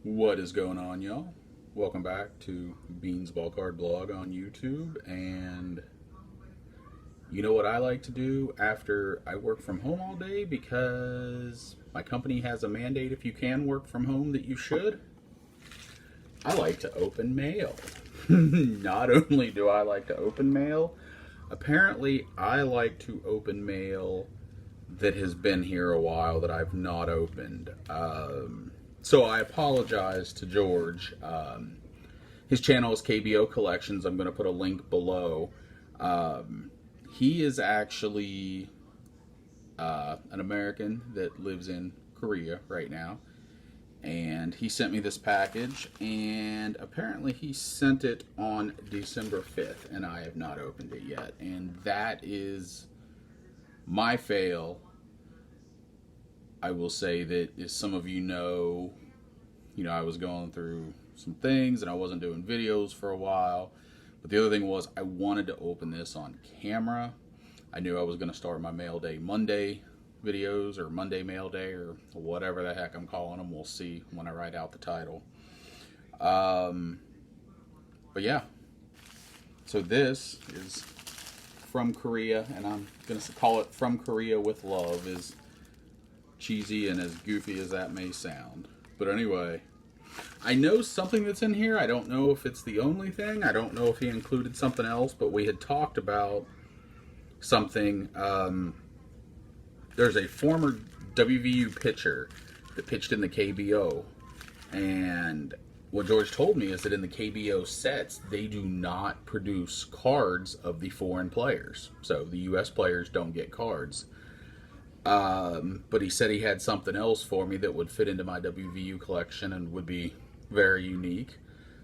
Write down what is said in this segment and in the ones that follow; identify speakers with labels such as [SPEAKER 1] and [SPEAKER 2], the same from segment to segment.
[SPEAKER 1] What is going on, y'all? Welcome back to Beans Ball Card Blog on YouTube. And you know what I like to do after I work from home all day because my company has a mandate if you can work from home that you should? I like to open mail. Not only do I like to open mail, apparently I like to open mail that has been here a while that I've not opened. So I apologize to George. His channel is KBO Collections. I'm going to put a link below. He is actually an American that lives in Korea right now. And he sent me this package, and apparently he sent it on December 5th, and I have not opened it yet. And that is my fail. I will say that, as some of you know, I was going through some things and I wasn't doing videos for a while. But the other thing was I wanted to open this on camera. I knew I was going to start my Mail Day Monday videos, or Monday Mail Day, or whatever the heck I'm calling them. We'll see when I write out the title. But yeah, so this is from Korea, and I'm going to call it From Korea with Love, as cheesy and as goofy as that may sound. But anyway, I know something that's in here. I don't know if it's the only thing. I don't know if he included something else, but we had talked about something. There's a former WVU pitcher that pitched in the KBO, and what George told me is that in the KBO sets, they do not produce cards of the foreign players. So the U.S. players don't get cards. But he said he had something else for me that would fit into my WVU collection and would be very unique.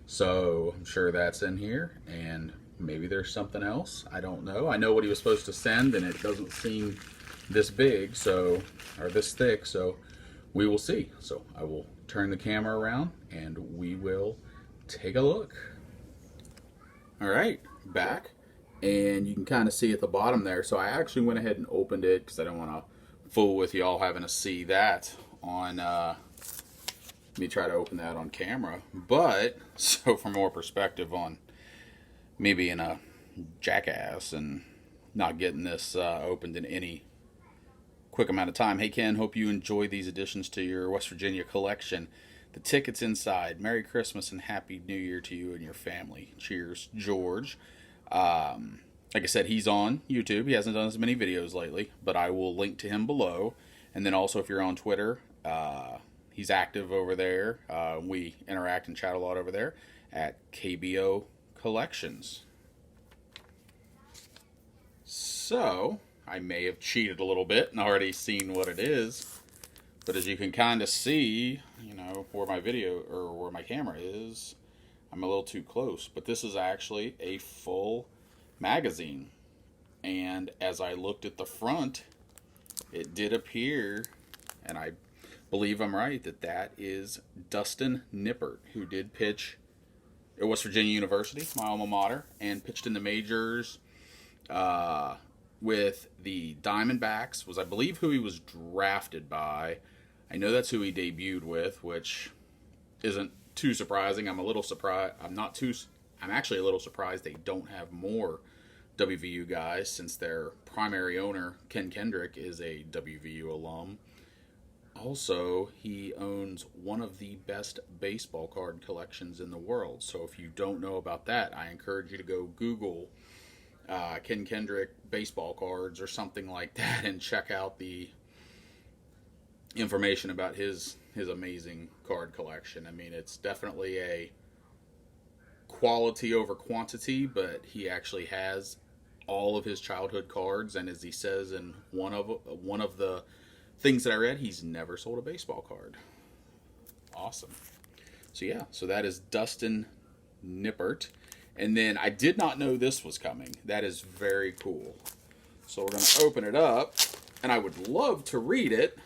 [SPEAKER 1] So I'm sure that's in here, and maybe there's something else. I don't know. I know what he was supposed to send, and it doesn't seem this big, or this thick, so we will see. So I will turn the camera around and we will take a look. All right, back, and you can kind of see at the bottom there. So I actually went ahead and opened it because I don't want to fool with y'all having to see that on me try to open that on camera. But so for more perspective on me being a jackass and not getting this opened in any quick amount of time. Hey Ken, hope you enjoy these additions to your West Virginia collection. The tickets inside. Merry Christmas and Happy New Year to you and your family. Cheers, George. Like I said, he's on YouTube. He hasn't done as many videos lately, but I will link to him below. And then also, if you're on Twitter, he's active over there. We interact and chat a lot over there at KBO Collections. So I may have cheated a little bit and already seen what it is, but as you can kind of see, where my video or where my camera is, I'm a little too close. But this is actually a full magazine, and as I looked at the front, it did appear, and I believe I'm right, that is Dustin Nippert, who did pitch at West Virginia University, my alma mater, and pitched in the majors with the Diamondbacks, was I believe who he was drafted by. I know that's who he debuted with, which isn't too surprising. I'm a little surprised. I'm actually a little surprised they don't have more WVU guys, since their primary owner, Ken Kendrick, is a WVU alum. Also, he owns one of the best baseball card collections in the world. So if you don't know about that, I encourage you to go Google Ken Kendrick baseball cards or something like that and check out the information about his amazing card collection. I mean, it's definitely a quality over quantity, but he actually has all of his childhood cards, and as he says in one of the things that I read, he's never sold a baseball card. Awesome. So yeah, so that is Dustin Nippert. And then I did not know this was coming. That is very cool. So we're going to open it up, and I would love to read it,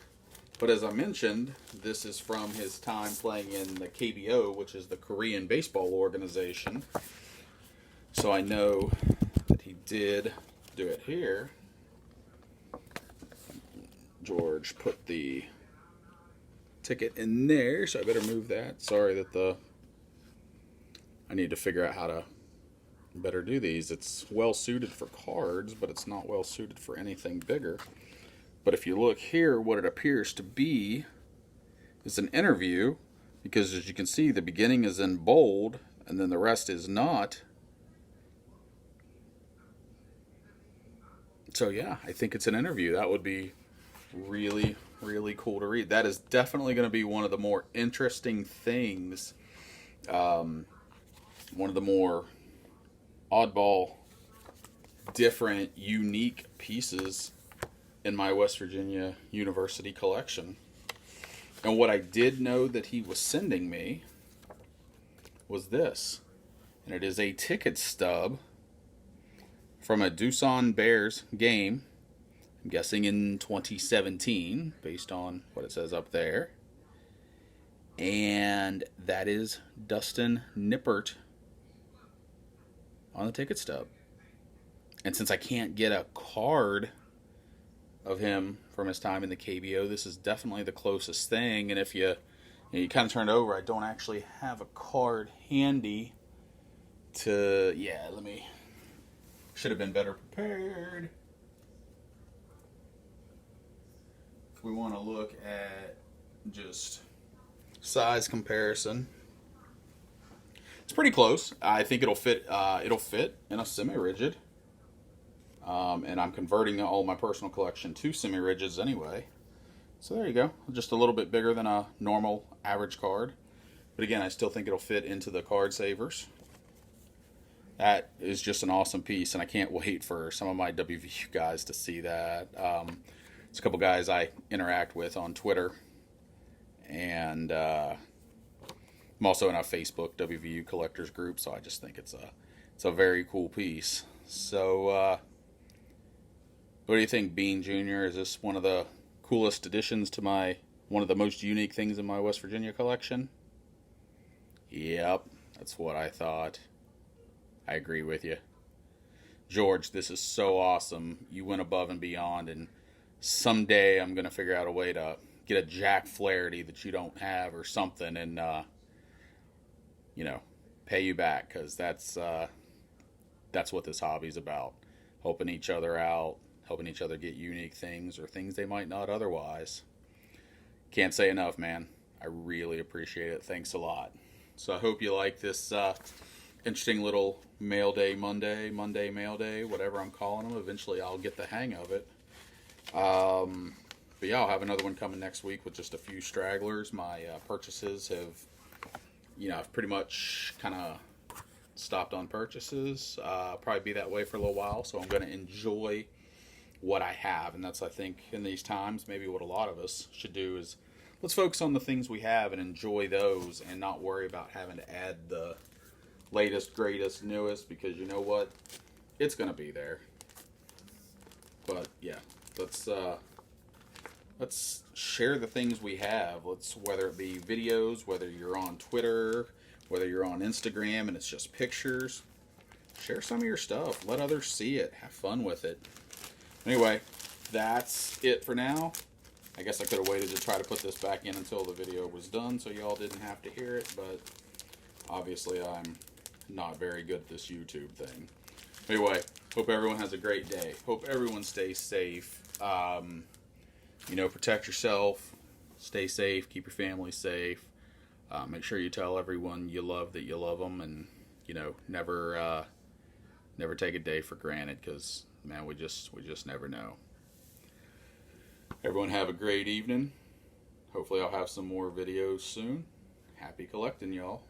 [SPEAKER 1] but as I mentioned, this is from his time playing in the KBO, which is the Korean Baseball Organization. So I know that he did do it here. George put the ticket in there, so I better move that. Sorry that I need to figure out how to better do these. It's well suited for cards, but it's not well suited for anything bigger. But if you look here, what it appears to be is an interview, because as you can see, the beginning is in bold, and then the rest is not. So yeah, I think it's an interview. That would be really, really cool to read. That is definitely going to be one of the more interesting things, one of the more oddball, different, unique pieces in my West Virginia University collection. And what I did know that he was sending me was this. And it is a ticket stub from a Doosan Bears game. I'm guessing in 2017, based on what it says up there. And that is Dustin Nippert on the ticket stub. And since I can't get a card of him from his time in the KBO, this is definitely the closest thing. And if you kind of turn it over, I don't actually have a card handy to, should have been better prepared. If we want to look at just size comparison, it's pretty close. I think it'll fit in a semi-rigid. And I'm converting all my personal collection to semi-rigids anyway. So there you go. Just a little bit bigger than a normal average card. But again, I still think it'll fit into the card savers. That is just an awesome piece, and I can't wait for some of my WVU guys to see that. It's a couple guys I interact with on Twitter, and I'm also in a Facebook WVU collectors group, so I just think it's a very cool piece. So what do you think, Bean Jr.? Is this one of the coolest additions to one of the most unique things in my West Virginia collection? Yep, that's what I thought. I agree with you. George, this is so awesome. You went above and beyond, and someday I'm going to figure out a way to get a Jack Flaherty that you don't have or something, and, pay you back, because that's what this hobby's about. Helping each other out, helping each other get unique things or things they might not otherwise. Can't say enough, man. I really appreciate it. Thanks a lot. So I hope you like this interesting little mail day Monday mail day, whatever I'm calling them. Eventually I'll get the hang of it. But yeah, I'll have another one coming next week with just a few stragglers. My purchases have, I've pretty much kind of stopped on purchases. Probably be that way for a little while, so I'm going to enjoy what I have. And that's, I think, in these times, maybe what a lot of us should do is let's focus on the things we have and enjoy those and not worry about having to add the latest, greatest, newest, because you know what? It's going to be there. But yeah, let's share the things we have. Whether it be videos, whether you're on Twitter, whether you're on Instagram and it's just pictures, share some of your stuff. Let others see it. Have fun with it. Anyway, that's it for now. I guess I could have waited to try to put this back in until the video was done so y'all didn't have to hear it, but obviously I'm not very good at this YouTube thing. Anyway, hope everyone has a great day. Hope everyone stays safe. Protect yourself. Stay safe. Keep your family safe. Make sure you tell everyone you love that you love them, and never take a day for granted, because man, we just never know. Everyone have a great evening. Hopefully I'll have some more videos soon. Happy collecting, y'all.